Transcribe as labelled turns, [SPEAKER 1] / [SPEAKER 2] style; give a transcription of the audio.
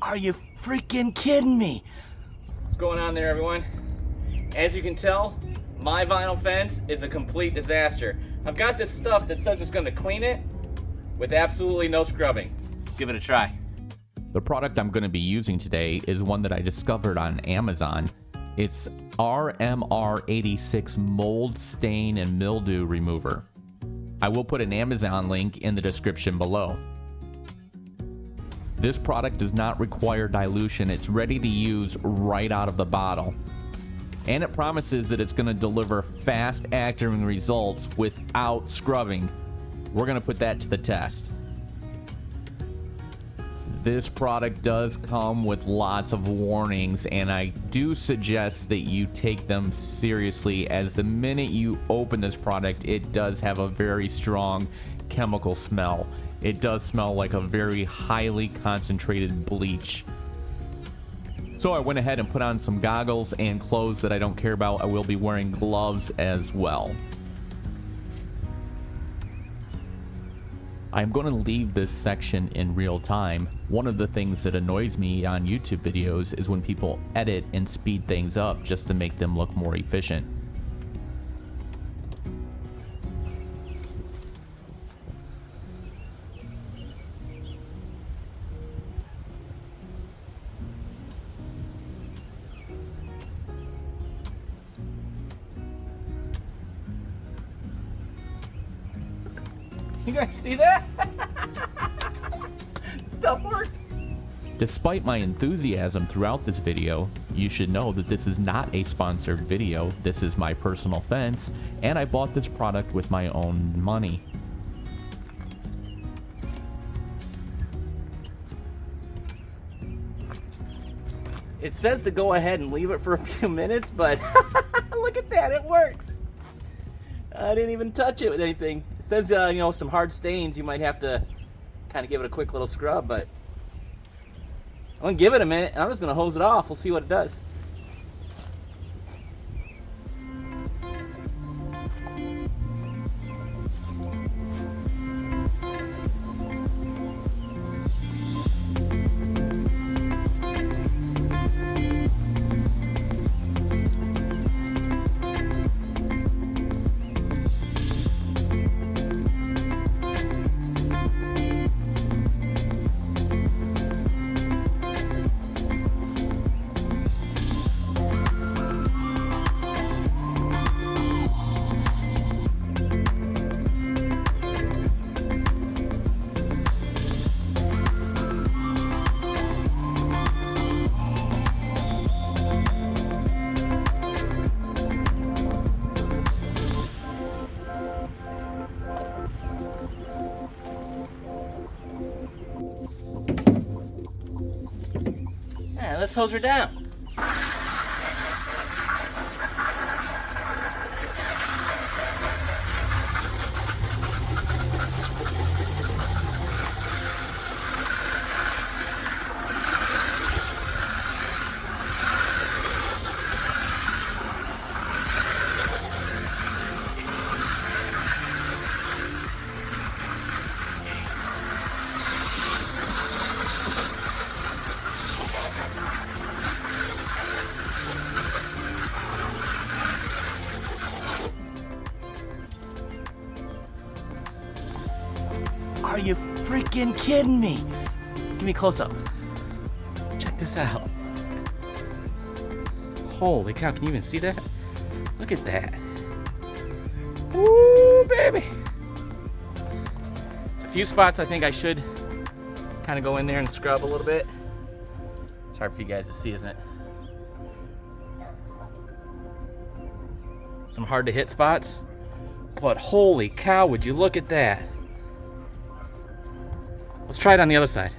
[SPEAKER 1] Are you freaking kidding me?
[SPEAKER 2] What's going on there, everyone? As you can tell, my vinyl fence is a complete disaster. I've got this stuff that says it's going to clean it with absolutely no scrubbing. Let's give it a try.
[SPEAKER 3] The product I'm going to be using today is one that I discovered on Amazon. It's RMR 86 Mold, Stain, and Mildew Remover. I will put an Amazon link in the description below. This product does not require dilution. It's ready to use right out of the bottle. And it promises that it's going to deliver fast-acting results without scrubbing. We're going to put that to the test. This product does come with lots of warnings, and I do suggest that you take them seriously, as the minute you open this product, it does have a very strong chemical smell. It does smell like a very highly concentrated bleach. So I went ahead and put on some goggles and clothes that I don't care about. I will be wearing gloves as well. I'm going to leave this section in real time. One of the things that annoys me on YouTube videos is when people edit and speed things up just to make them look more efficient.
[SPEAKER 2] You guys see that? Stuff works.
[SPEAKER 3] Despite my enthusiasm throughout this video, you should know that this is not a sponsored video. This is my personal fence, and I bought this product with my own money.
[SPEAKER 2] It says to go ahead and leave it for a few minutes, but look at that, it works. I didn't even touch it with anything. It says, you know, some hard stains. You might have to kind of give it a quick little scrub, but I'm going to give it a minute. I'm just going to hose it off. We'll see what it does. Yeah, let's hose her down.
[SPEAKER 1] Are you freaking kidding me?
[SPEAKER 2] Give me a close-up. Check this out. Holy cow, can you even see that? Look at that. Woo, baby. A few spots I think I should kind of go in there and scrub a little bit. It's hard for you guys to see, isn't it? Some hard to hit spots. But holy cow, would you look at that. Let's try it on the other side.